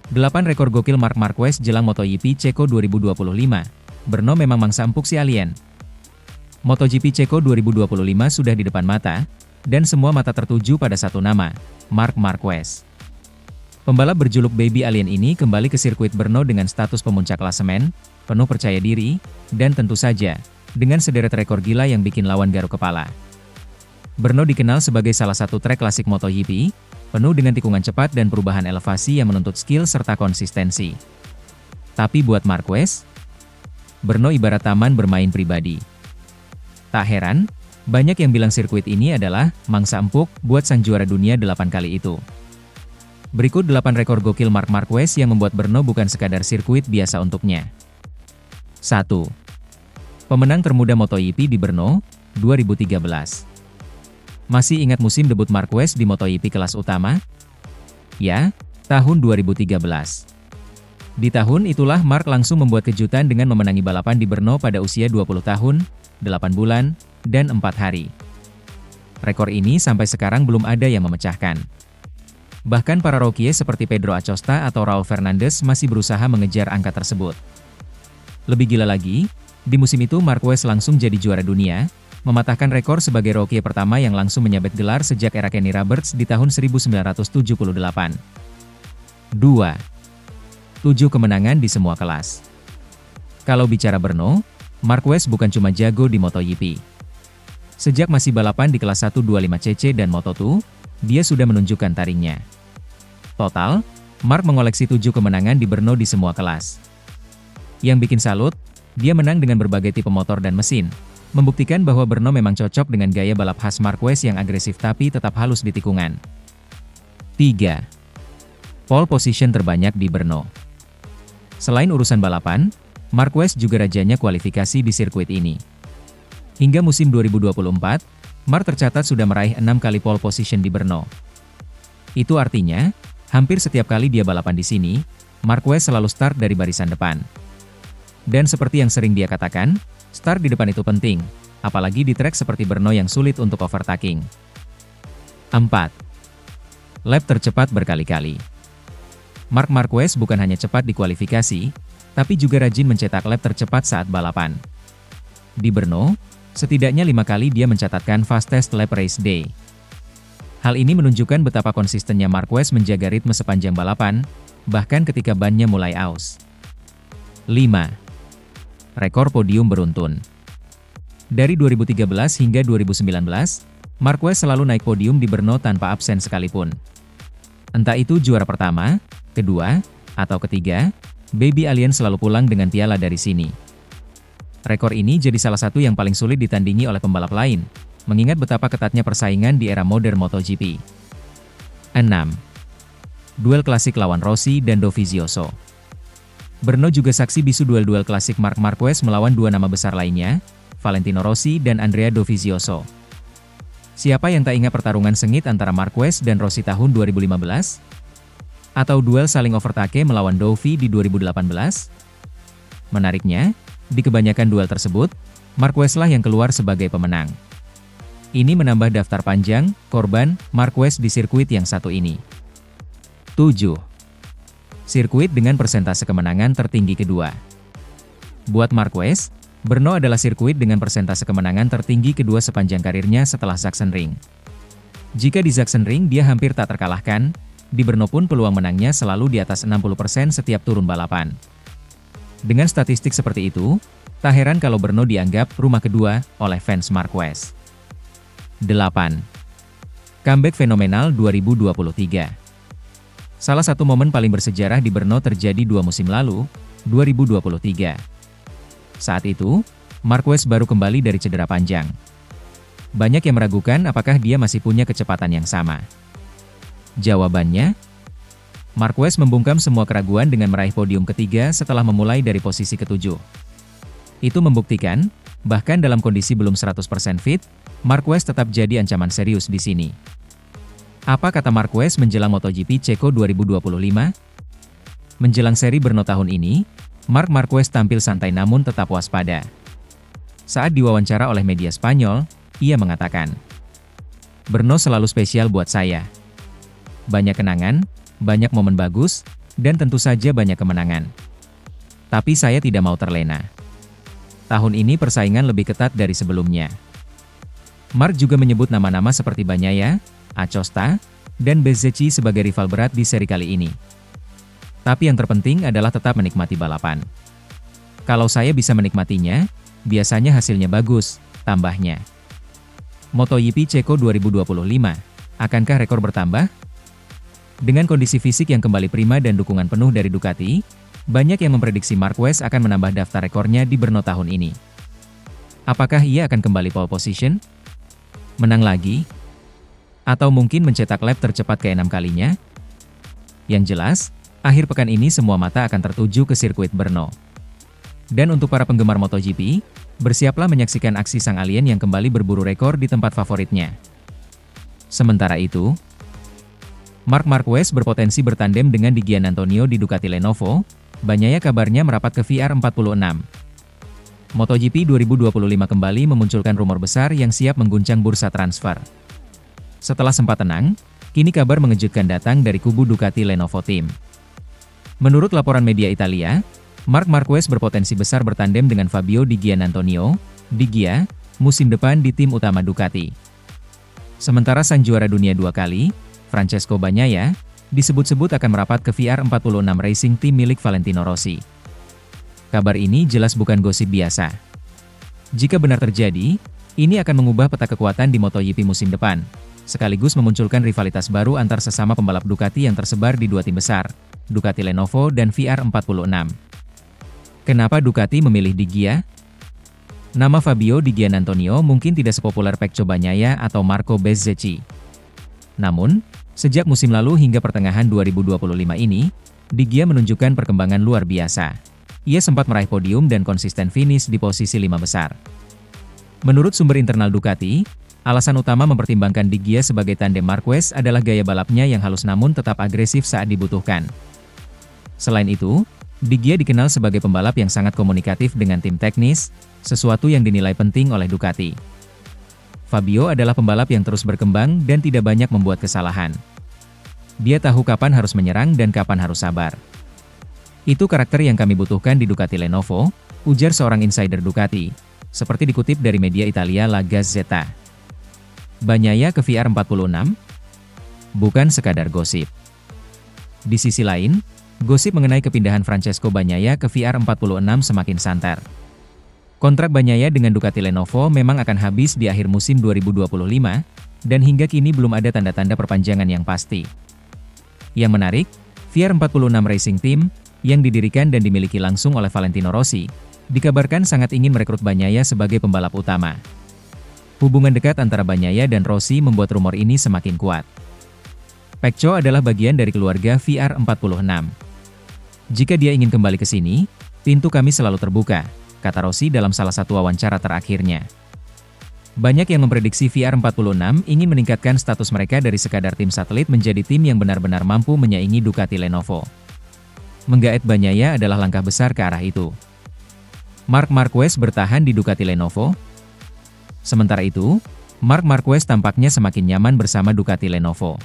8 rekor gokil Marc Marquez jelang MotoGP Ceko 2025. Brno memang mangsa empuk si alien. MotoGP Ceko 2025 sudah di depan mata, dan semua mata tertuju pada satu nama, Marc Marquez. Pembalap berjuluk Baby Alien ini kembali ke sirkuit Brno dengan status pemuncak klasemen, penuh percaya diri, dan tentu saja, dengan sederet rekor gila yang bikin lawan garuk kepala. Brno dikenal sebagai salah satu trek klasik MotoGP, penuh dengan tikungan cepat dan perubahan elevasi yang menuntut skill serta konsistensi. Tapi buat Marquez, Brno ibarat taman bermain pribadi. Tak heran, banyak yang bilang sirkuit ini adalah mangsa empuk buat sang juara dunia 8 kali itu. Berikut 8 rekor gokil Marc Marquez yang membuat Brno bukan sekadar sirkuit biasa untuknya. 1. Pemenang termuda MotoGP di Brno, 2013. Masih ingat musim debut Marquez di MotoGP kelas utama? Ya, tahun 2013. Di tahun itulah Marc langsung membuat kejutan dengan memenangi balapan di Brno pada usia 20 tahun, 8 bulan, dan 4 hari. Rekor ini sampai sekarang belum ada yang memecahkan. Bahkan para rookie seperti Pedro Acosta atau Raul Fernandez masih berusaha mengejar angka tersebut. Lebih gila lagi, di musim itu Marquez langsung jadi juara dunia, mematahkan rekor sebagai rookie pertama yang langsung menyabet gelar sejak era Kenny Roberts di tahun 1978. 2. 7 kemenangan di semua kelas. Kalau bicara Brno, Marquez bukan cuma jago di MotoGP. Sejak masih balapan di kelas 125cc dan Moto2, dia sudah menunjukkan taringnya. Total, Marc mengoleksi 7 kemenangan di Brno di semua kelas. Yang bikin salut, dia menang dengan berbagai tipe motor dan mesin, membuktikan bahwa Brno memang cocok dengan gaya balap khas Marquez yang agresif tapi tetap halus di tikungan. 3. Pole position terbanyak di Brno. Selain urusan balapan, Marquez juga rajanya kualifikasi di sirkuit ini. Hingga musim 2024, Marc tercatat sudah meraih 6 kali pole position di Brno. Itu artinya, hampir setiap kali dia balapan di sini, Marquez selalu start dari barisan depan. Dan seperti yang sering dia katakan, start di depan itu penting, apalagi di trek seperti Brno yang sulit untuk overtaking. 4. Lap tercepat berkali-kali. Marc Marquez bukan hanya cepat di kualifikasi, tapi juga rajin mencetak lap tercepat saat balapan. Di Brno, setidaknya 5 kali dia mencatatkan fastest lap race day. Hal ini menunjukkan betapa konsistennya Marquez menjaga ritme sepanjang balapan, bahkan ketika bannya mulai aus. 5. Rekor podium beruntun. Dari 2013 hingga 2019, Marquez selalu naik podium di Brno tanpa absen sekalipun. Entah itu juara pertama, kedua, atau ketiga, Baby Alien selalu pulang dengan piala dari sini. Rekor ini jadi salah satu yang paling sulit ditandingi oleh pembalap lain, mengingat betapa ketatnya persaingan di era modern MotoGP. 6. Duel klasik lawan Rossi dan Dovizioso. Brno juga saksi bisu duel-duel klasik Marc Marquez melawan dua nama besar lainnya, Valentino Rossi dan Andrea Dovizioso. Siapa yang tak ingat pertarungan sengit antara Marquez dan Rossi tahun 2015? Atau duel saling overtake melawan Dovi di 2018? Menariknya, di kebanyakan duel tersebut, Marquez lah yang keluar sebagai pemenang. Ini menambah daftar panjang korban Marquez di sirkuit yang satu ini. 7. Sirkuit dengan persentase kemenangan tertinggi kedua. Buat Marquez, Brno adalah sirkuit dengan persentase kemenangan tertinggi kedua sepanjang karirnya setelah Sachsenring. Jika di Sachsenring dia hampir tak terkalahkan, di Brno pun peluang menangnya selalu di atas 60% setiap turun balapan. Dengan statistik seperti itu, tak heran kalau Brno dianggap rumah kedua oleh fans Marquez. 8. Comeback fenomenal 2023. Salah satu momen paling bersejarah di Brno terjadi 2 musim lalu, 2023. Saat itu, Marquez baru kembali dari cedera panjang. Banyak yang meragukan apakah dia masih punya kecepatan yang sama. Jawabannya, Marquez membungkam semua keraguan dengan meraih podium ketiga setelah memulai dari posisi ketujuh. Itu membuktikan, bahkan dalam kondisi belum 100% fit, Marquez tetap jadi ancaman serius di sini. Apa kata Marquez menjelang MotoGP Ceko 2025? Menjelang seri Brno tahun ini, Marc Marquez tampil santai namun tetap waspada. Saat diwawancara oleh media Spanyol, ia mengatakan, "Brno selalu spesial buat saya. Banyak kenangan, banyak momen bagus, dan tentu saja banyak kemenangan. Tapi saya tidak mau terlena. Tahun ini persaingan lebih ketat dari sebelumnya. Mark juga menyebut nama-nama seperti Bagnaia, Acosta, dan Bezzecchi sebagai rival berat di seri kali ini. Tapi yang terpenting adalah tetap menikmati balapan. Kalau saya bisa menikmatinya, biasanya hasilnya bagus, tambahnya. MotoGP Ceko 2025, akankah rekor bertambah? Dengan kondisi fisik yang kembali prima dan dukungan penuh dari Ducati, banyak yang memprediksi Marquez akan menambah daftar rekornya di Brno tahun ini. Apakah ia akan kembali pole position? Menang lagi? Atau mungkin mencetak lap tercepat ke-6 kalinya? Yang jelas, akhir pekan ini semua mata akan tertuju ke sirkuit Brno. Dan untuk para penggemar MotoGP, bersiaplah menyaksikan aksi sang alien yang kembali berburu rekor di tempat favoritnya. Sementara itu, Marc Marquez berpotensi bertandem dengan Di Giannantonio di Ducati Lenovo. Bagnaia kabarnya merapat ke VR46. MotoGP 2025 kembali memunculkan rumor besar yang siap mengguncang bursa transfer. Setelah sempat tenang, kini kabar mengejutkan datang dari kubu Ducati Lenovo Team. Menurut laporan media Italia, Marc Marquez berpotensi besar bertandem dengan Fabio Di Giannantonio, Di Gia, musim depan di tim utama Ducati. Sementara sang juara dunia 2 kali, Francesco Bagnaia, disebut-sebut akan merapat ke VR46 Racing Team milik Valentino Rossi. Kabar ini jelas bukan gosip biasa. Jika benar terjadi, ini akan mengubah peta kekuatan di MotoGP musim depan, sekaligus memunculkan rivalitas baru antar sesama pembalap Ducati yang tersebar di dua tim besar, Ducati Lenovo dan VR46. Kenapa Ducati memilih Di Gia? Nama Fabio Di Giannantonio mungkin tidak sepopuler Pecco Bagnaia atau Marco Bezzecchi. Namun, sejak musim lalu hingga pertengahan 2025 ini, Di Gia menunjukkan perkembangan luar biasa. Ia sempat meraih podium dan konsisten finish di posisi 5 besar. Menurut sumber internal Ducati, alasan utama mempertimbangkan Di Gia sebagai tandem Marquez adalah gaya balapnya yang halus namun tetap agresif saat dibutuhkan. Selain itu, Di Gia dikenal sebagai pembalap yang sangat komunikatif dengan tim teknis, sesuatu yang dinilai penting oleh Ducati. Fabio adalah pembalap yang terus berkembang dan tidak banyak membuat kesalahan. Dia tahu kapan harus menyerang dan kapan harus sabar. Itu karakter yang kami butuhkan di Ducati Lenovo, ujar seorang insider Ducati, seperti dikutip dari media Italia La Gazzetta. Bagnaia ke VR46? Bukan sekadar gosip. Di sisi lain, gosip mengenai kepindahan Francesco Bagnaia ke VR46 semakin santer. Kontrak Bagnaia dengan Ducati Lenovo memang akan habis di akhir musim 2025, dan hingga kini belum ada tanda-tanda perpanjangan yang pasti. Yang menarik, VR46 Racing Team, yang didirikan dan dimiliki langsung oleh Valentino Rossi, dikabarkan sangat ingin merekrut Bagnaia sebagai pembalap utama. Hubungan dekat antara Bagnaia dan Rossi membuat rumor ini semakin kuat. Pecco adalah bagian dari keluarga VR46. Jika dia ingin kembali ke sini, pintu kami selalu terbuka, kata Rossi dalam salah satu wawancara terakhirnya. Banyak yang memprediksi VR46 ingin meningkatkan status mereka dari sekadar tim satelit menjadi tim yang benar-benar mampu menyaingi Ducati Lenovo. Menggaet Bagnaia adalah langkah besar ke arah itu. Marc Marquez bertahan di Ducati Lenovo. Sementara itu, Marc Marquez tampaknya semakin nyaman bersama Ducati Lenovo.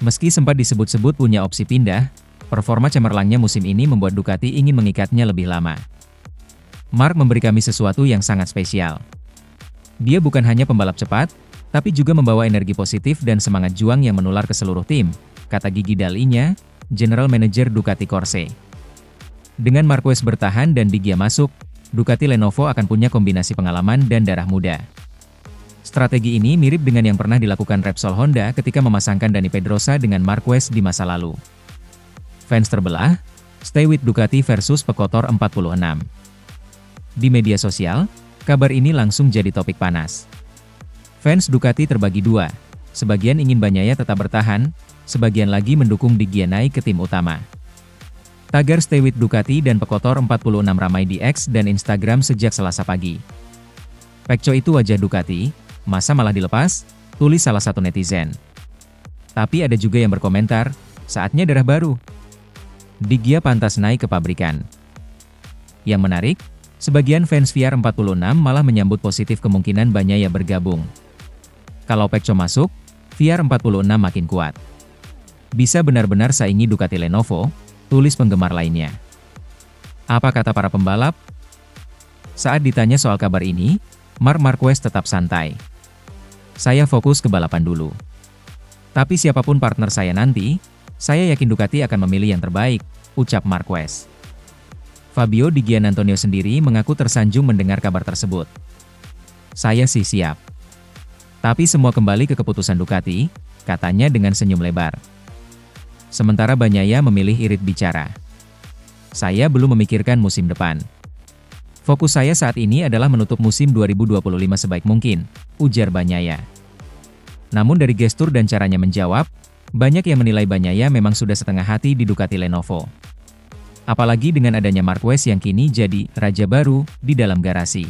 Meski sempat disebut-sebut punya opsi pindah, performa cemerlangnya musim ini membuat Ducati ingin mengikatnya lebih lama. Marc memberi kami sesuatu yang sangat spesial. Dia bukan hanya pembalap cepat, tapi juga membawa energi positif dan semangat juang yang menular ke seluruh tim, kata Gigi Dall'Igna, General Manager Ducati Corse. Dengan Marquez bertahan dan Di Gia masuk, Ducati Lenovo akan punya kombinasi pengalaman dan darah muda. Strategi ini mirip dengan yang pernah dilakukan Repsol Honda ketika memasangkan Dani Pedrosa dengan Marquez di masa lalu. Fans terbelah, Stay with Ducati versus Pekotor 46. Di media sosial, kabar ini langsung jadi topik panas. Fans Ducati terbagi dua, sebagian ingin Bagnaia tetap bertahan, sebagian lagi mendukung Di Gia naik ke tim utama. Tagar Stay with Ducati dan Pekotor 46 ramai di X dan Instagram sejak Selasa pagi. Pecco itu wajah Ducati, masa malah dilepas, tulis salah satu netizen. Tapi ada juga yang berkomentar, saatnya darah baru. Di Gia pantas naik ke pabrikan. Yang menarik, sebagian fans VR46 malah menyambut positif kemungkinan Bagnaia bergabung. Kalau Pecco masuk, VR46 makin kuat. Bisa benar-benar saingi Ducati Lenovo, tulis penggemar lainnya. Apa kata para pembalap? Saat ditanya soal kabar ini, Marc Marquez tetap santai. Saya fokus ke balapan dulu. Tapi siapapun partner saya nanti, saya yakin Ducati akan memilih yang terbaik, ucap Marquez. Fabio Di Giannantonio sendiri mengaku tersanjung mendengar kabar tersebut. Saya sih siap. Tapi semua kembali ke keputusan Ducati, katanya dengan senyum lebar. Sementara Bagnaia memilih irit bicara. Saya belum memikirkan musim depan. Fokus saya saat ini adalah menutup musim 2025 sebaik mungkin, ujar Bagnaia. Namun dari gestur dan caranya menjawab, banyak yang menilai Bagnaia memang sudah setengah hati di Ducati Lenovo. Apalagi dengan adanya Marquez yang kini jadi raja baru di dalam garasi.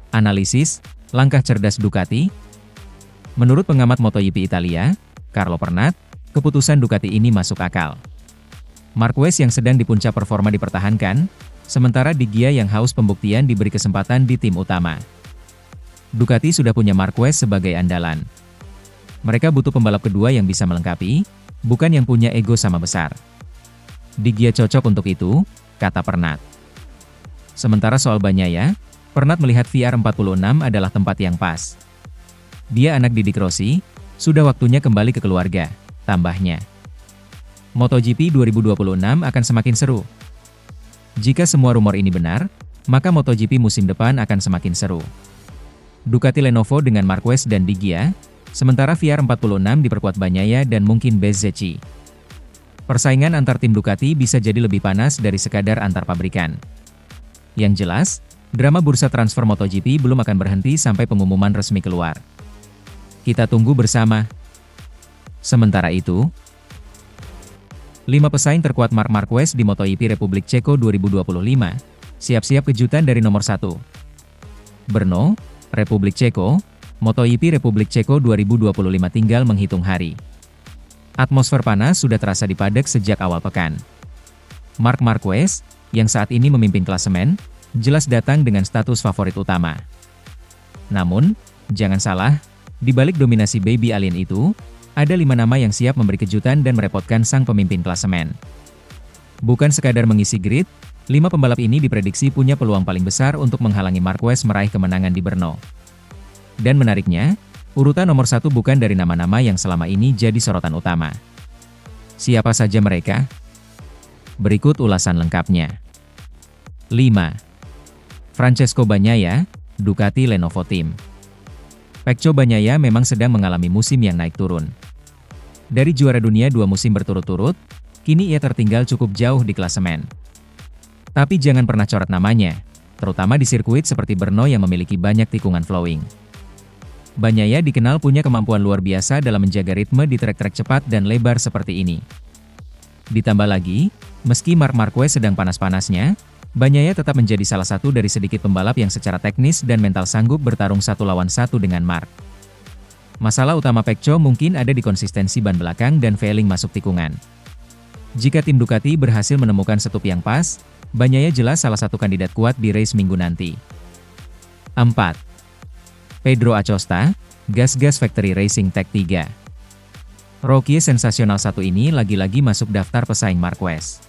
Analisis, langkah cerdas Ducati. Menurut pengamat MotoGP Italia, Carlo Pernat, keputusan Ducati ini masuk akal. Marquez yang sedang di puncak performa dipertahankan, sementara Di Gia yang haus pembuktian diberi kesempatan di tim utama. Ducati sudah punya Marquez sebagai andalan. Mereka butuh pembalap kedua yang bisa melengkapi, bukan yang punya ego sama besar. Di Gia cocok untuk itu, kata Pernat. Sementara soal Bagnaia, Pernat melihat VR46 adalah tempat yang pas. Dia anak didik Rossi, sudah waktunya kembali ke keluarga, tambahnya. MotoGP 2026 akan semakin seru. Jika semua rumor ini benar, maka MotoGP musim depan akan semakin seru. Ducati Lenovo dengan Marquez dan Di Gia, sementara VR46 diperkuat Bagnaia dan mungkin Bezzecchi. Persaingan antar tim Ducati bisa jadi lebih panas dari sekadar antar pabrikan. Yang jelas, drama bursa transfer MotoGP belum akan berhenti sampai pengumuman resmi keluar. Kita tunggu bersama. Sementara itu, 5 pesaing terkuat Marc Marquez di MotoGP Republik Ceko 2025, siap-siap kejutan dari nomor 1. Brno, Republik Ceko, MotoGP Republik Ceko 2025 tinggal menghitung hari. Atmosfer panas sudah terasa di paddock sejak awal pekan. Marc Marquez, yang saat ini memimpin klasemen, jelas datang dengan status favorit utama. Namun, jangan salah, di balik dominasi Baby Alien itu, ada 5 nama yang siap memberi kejutan dan merepotkan sang pemimpin klasemen. Bukan sekadar mengisi grid, 5 pembalap ini diprediksi punya peluang paling besar untuk menghalangi Marquez meraih kemenangan di Brno. Dan menariknya, urutan nomor 1 bukan dari nama-nama yang selama ini jadi sorotan utama. Siapa saja mereka? Berikut ulasan lengkapnya. 5. Francesco Bagnaia, Ducati Lenovo Team. Pecco Bagnaia memang sedang mengalami musim yang naik turun. Dari juara dunia 2 musim berturut-turut, kini ia tertinggal cukup jauh di klasemen. Tapi jangan pernah coret namanya, terutama di sirkuit seperti Brno yang memiliki banyak tikungan flowing. Bagnaia dikenal punya kemampuan luar biasa dalam menjaga ritme di trek-trek cepat dan lebar seperti ini. Ditambah lagi, meski Marc Marquez sedang panas-panasnya, Bagnaia tetap menjadi salah satu dari sedikit pembalap yang secara teknis dan mental sanggup bertarung 1 lawan 1 dengan Marc. Masalah utama Pecco mungkin ada di konsistensi ban belakang dan feeling masuk tikungan. Jika tim Ducati berhasil menemukan setup yang pas, Bagnaia jelas salah satu kandidat kuat di race minggu nanti. 4. Pedro Acosta, Gas-Gas Factory Racing Tech 3. Rookie sensasional satu ini lagi-lagi masuk daftar pesaing Marquez.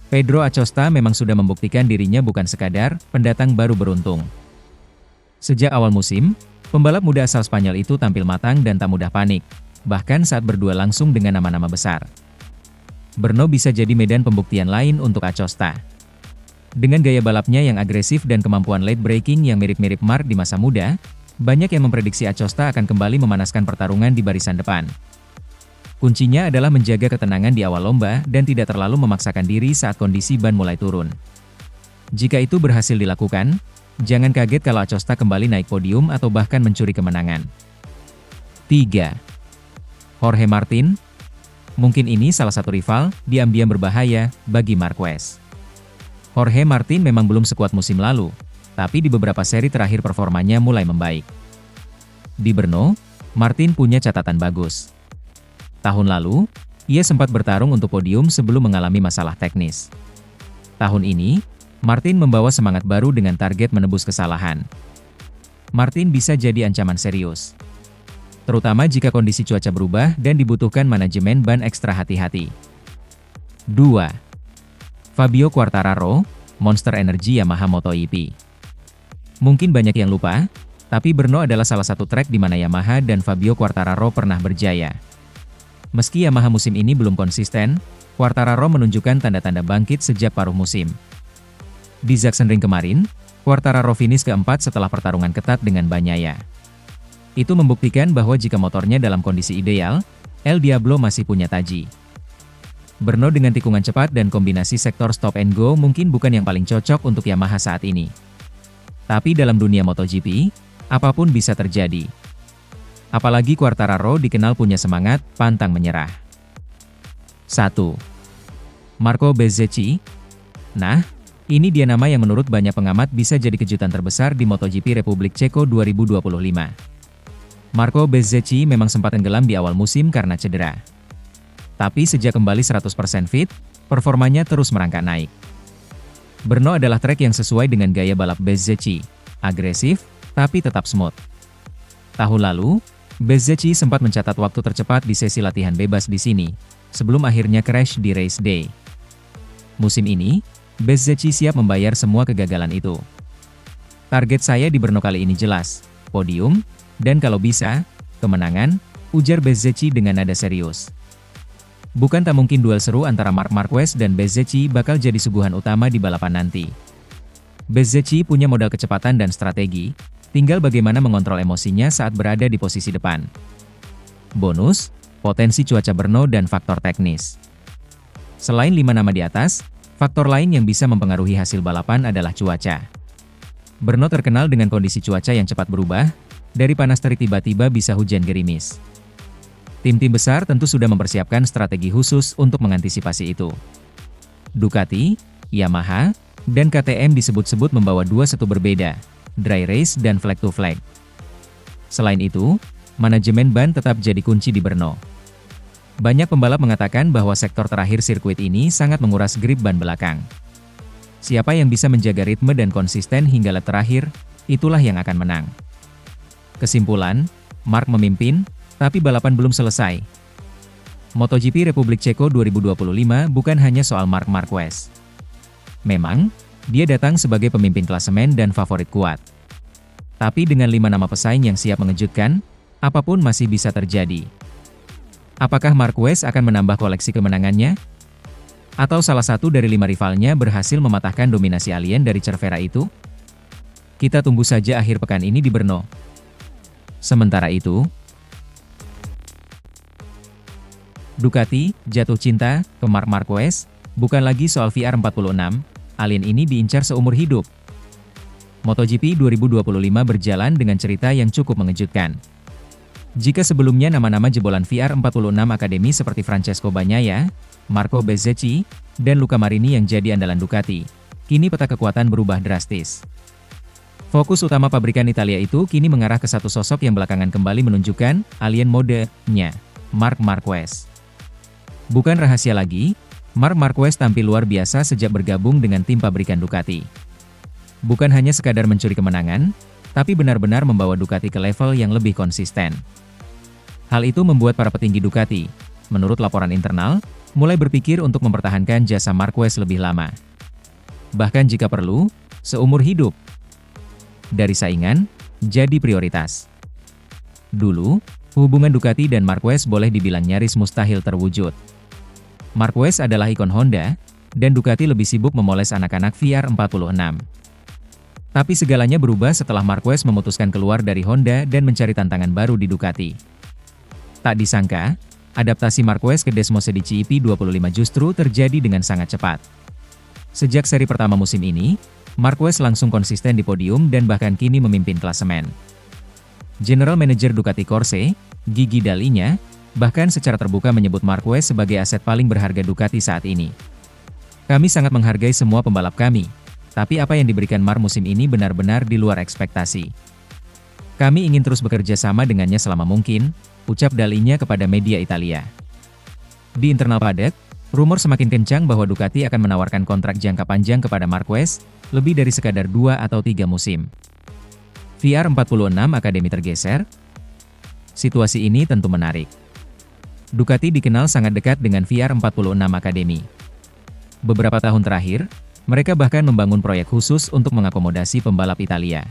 Pedro Acosta memang sudah membuktikan dirinya bukan sekadar pendatang baru beruntung. Sejak awal musim, pembalap muda asal Spanyol itu tampil matang dan tak mudah panik, bahkan saat berdua langsung dengan nama-nama besar. Brno bisa jadi medan pembuktian lain untuk Acosta. Dengan gaya balapnya yang agresif dan kemampuan late braking yang mirip-mirip Marc di masa muda, banyak yang memprediksi Acosta akan kembali memanaskan pertarungan di barisan depan. Kuncinya adalah menjaga ketenangan di awal lomba dan tidak terlalu memaksakan diri saat kondisi ban mulai turun. Jika itu berhasil dilakukan, jangan kaget kalau Acosta kembali naik podium atau bahkan mencuri kemenangan. 3. Jorge Martin. Mungkin ini salah satu rival, diam-diam berbahaya, bagi Marquez. Jorge Martin memang belum sekuat musim lalu, tapi di beberapa seri terakhir performanya mulai membaik. Di Brno, Martin punya catatan bagus. Tahun lalu, ia sempat bertarung untuk podium sebelum mengalami masalah teknis. Tahun ini, Martin membawa semangat baru dengan target menebus kesalahan. Martin bisa jadi ancaman serius, terutama jika kondisi cuaca berubah dan dibutuhkan manajemen ban ekstra hati-hati. 2. Fabio Quartararo, Monster Energy Yamaha MotoGP. Mungkin banyak yang lupa, tapi Brno adalah salah satu trek di mana Yamaha dan Fabio Quartararo pernah berjaya. Meski Yamaha musim ini belum konsisten, Quartararo menunjukkan tanda-tanda bangkit sejak paruh musim. Di Sachsenring kemarin, Quartararo finish keempat setelah pertarungan ketat dengan Bagnaia. Itu membuktikan bahwa jika motornya dalam kondisi ideal, El Diablo masih punya taji. Brno dengan tikungan cepat dan kombinasi sektor stop and go mungkin bukan yang paling cocok untuk Yamaha saat ini. Tapi dalam dunia MotoGP, apapun bisa terjadi. Apalagi Quartararo dikenal punya semangat pantang menyerah. 1. Marco Bezzecchi. Nah, ini dia nama yang menurut banyak pengamat bisa jadi kejutan terbesar di MotoGP Republik Ceko 2025. Marco Bezzecchi memang sempat tenggelam di awal musim karena cedera. Tapi sejak kembali 100% fit, performanya terus merangkak naik. Brno adalah trek yang sesuai dengan gaya balap Bezzecchi, agresif, tapi tetap smooth. Tahun lalu, Bezzecchi sempat mencatat waktu tercepat di sesi latihan bebas di sini, sebelum akhirnya crash di race day. Musim ini, Bezzecchi siap membayar semua kegagalan itu. Target saya di Brno kali ini jelas, podium, dan kalau bisa, kemenangan, ujar Bezzecchi dengan nada serius. Bukan tak mungkin duel seru antara Marc Marquez dan Bezzecchi bakal jadi suguhan utama di balapan nanti. Bezzecchi punya modal kecepatan dan strategi, tinggal bagaimana mengontrol emosinya saat berada di posisi depan. Bonus, potensi cuaca Brno dan faktor teknis. Selain 5 nama di atas, faktor lain yang bisa mempengaruhi hasil balapan adalah cuaca. Brno terkenal dengan kondisi cuaca yang cepat berubah, dari panas terik tiba-tiba bisa hujan gerimis. Tim-tim besar tentu sudah mempersiapkan strategi khusus untuk mengantisipasi itu. Ducati, Yamaha, dan KTM disebut-sebut membawa 2 setu berbeda, dry race dan flag to flag. Selain itu, manajemen ban tetap jadi kunci di Brno. Banyak pembalap mengatakan bahwa sektor terakhir sirkuit ini sangat menguras grip ban belakang. Siapa yang bisa menjaga ritme dan konsisten hingga lap terakhir, itulah yang akan menang. Kesimpulan, Marc memimpin, tapi balapan belum selesai. MotoGP Republik Ceko 2025 bukan hanya soal Marc Marquez. Memang, dia datang sebagai pemimpin klasemen dan favorit kuat. Tapi dengan 5 nama pesaing yang siap mengejutkan, apapun masih bisa terjadi. Apakah Marquez akan menambah koleksi kemenangannya? Atau salah satu dari 5 rivalnya berhasil mematahkan dominasi alien dari Cervera itu? Kita tunggu saja akhir pekan ini di Brno. Sementara itu, Ducati jatuh cinta ke Marc Marquez, bukan lagi soal VR46, alien ini diincar seumur hidup. MotoGP 2025 berjalan dengan cerita yang cukup mengejutkan. Jika sebelumnya nama-nama jebolan VR46 Academy seperti Francesco Bagnaia, Marco Bezzecchi, dan Luca Marini yang jadi andalan Ducati, kini peta kekuatan berubah drastis. Fokus utama pabrikan Italia itu kini mengarah ke satu sosok yang belakangan kembali menunjukkan alien mode-nya, Marc Marquez. Bukan rahasia lagi, Marc Marquez tampil luar biasa sejak bergabung dengan tim pabrikan Ducati. Bukan hanya sekadar mencuri kemenangan, tapi benar-benar membawa Ducati ke level yang lebih konsisten. Hal itu membuat para petinggi Ducati, menurut laporan internal, mulai berpikir untuk mempertahankan jasa Marquez lebih lama. Bahkan jika perlu, seumur hidup. Dari saingan, jadi prioritas. Dulu, hubungan Ducati dan Marquez boleh dibilang nyaris mustahil terwujud. Marquez adalah ikon Honda, dan Ducati lebih sibuk memoles anak-anak VR46. Tapi segalanya berubah setelah Marquez memutuskan keluar dari Honda dan mencari tantangan baru di Ducati. Tak disangka, adaptasi Marquez ke Desmosedici EP25 justru terjadi dengan sangat cepat. Sejak seri pertama musim ini, Marquez langsung konsisten di podium dan bahkan kini memimpin klasemen. General Manager Ducati Corse, Gigi Dalinya, bahkan secara terbuka menyebut Marquez sebagai aset paling berharga Ducati saat ini. Kami sangat menghargai semua pembalap kami, tapi apa yang diberikan Marc musim ini benar-benar di luar ekspektasi. Kami ingin terus bekerja sama dengannya selama mungkin, ucap Dalinya kepada media Italia. Di internal paddock, rumor semakin kencang bahwa Ducati akan menawarkan kontrak jangka panjang kepada Marquez, lebih dari sekadar 2 atau 3 musim. VR46 Academy tergeser? Situasi ini tentu menarik. Ducati dikenal sangat dekat dengan VR46 Academy. Beberapa tahun terakhir, mereka bahkan membangun proyek khusus untuk mengakomodasi pembalap Italia.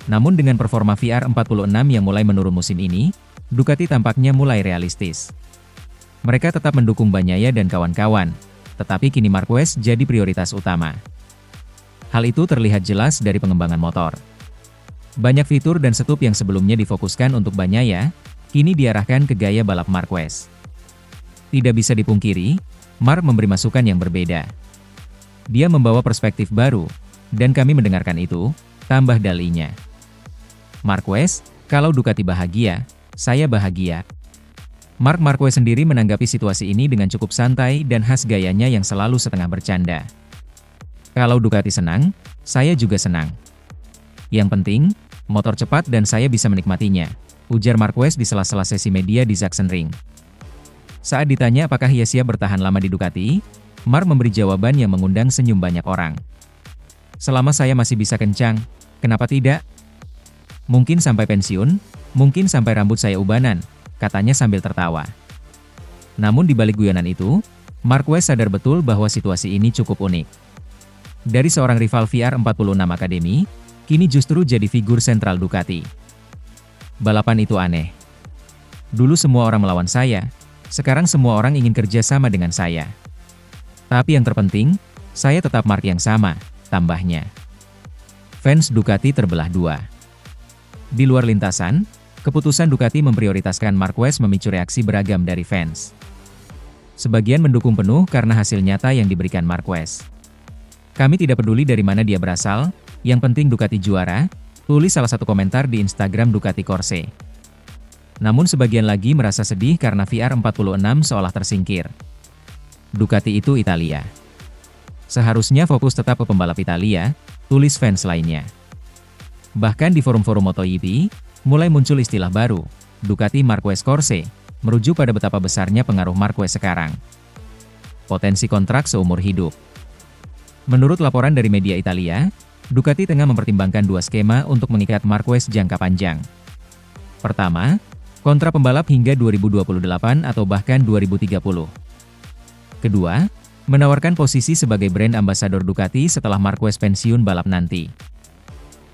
Namun dengan performa VR46 yang mulai menurun musim ini, Ducati tampaknya mulai realistis. Mereka tetap mendukung Bagnaia dan kawan-kawan, tetapi kini Marquez jadi prioritas utama. Hal itu terlihat jelas dari pengembangan motor. Banyak fitur dan setup yang sebelumnya difokuskan untuk Bagnaia, kini diarahkan ke gaya balap Marquez. Tidak bisa dipungkiri, Mark memberi masukan yang berbeda. Dia membawa perspektif baru, dan kami mendengarkan itu, tambah dalinya. Marquez, kalau Ducati bahagia, saya bahagia. Marc Marquez sendiri menanggapi situasi ini dengan cukup santai dan khas gayanya yang selalu setengah bercanda. Kalau Ducati senang, saya juga senang. Yang penting, motor cepat dan saya bisa menikmatinya, ujar Marquez di sela-sela sesi media di Sachsenring. Saat ditanya apakah ia siap bertahan lama di Ducati, Mark memberi jawaban yang mengundang senyum banyak orang. Selama saya masih bisa kencang, kenapa tidak? Mungkin sampai pensiun, mungkin sampai rambut saya ubanan, katanya sambil tertawa. Namun di balik guyonan itu, Marquez sadar betul bahwa situasi ini cukup unik. Dari seorang rival VR46 Academy, kini justru jadi figur sentral Ducati. Balapan itu aneh. Dulu semua orang melawan saya, sekarang semua orang ingin kerja sama dengan saya. Tapi yang terpenting, saya tetap Mark yang sama, tambahnya. Fans Ducati terbelah dua. Di luar lintasan, keputusan Ducati memprioritaskan Marquez memicu reaksi beragam dari fans. Sebagian mendukung penuh karena hasil nyata yang diberikan Marquez. Kami tidak peduli dari mana dia berasal, yang penting Ducati juara, tulis salah satu komentar di Instagram Ducati Corse. Namun sebagian lagi merasa sedih karena VR46 seolah tersingkir. Ducati itu Italia. Seharusnya fokus tetap ke pembalap Italia, tulis fans lainnya. Bahkan di forum-forum MotoGP, mulai muncul istilah baru, Ducati Marquez Corse, merujuk pada betapa besarnya pengaruh Marquez sekarang. Potensi kontrak seumur hidup. Menurut laporan dari media Italia, Ducati tengah mempertimbangkan dua skema untuk mengikat Marquez jangka panjang. Pertama, kontrak pembalap hingga 2028 atau bahkan 2030. Kedua, menawarkan posisi sebagai brand ambasador Ducati setelah Marquez pensiun balap nanti.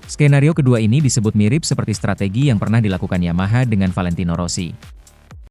Skenario kedua ini disebut mirip seperti strategi yang pernah dilakukan Yamaha dengan Valentino Rossi.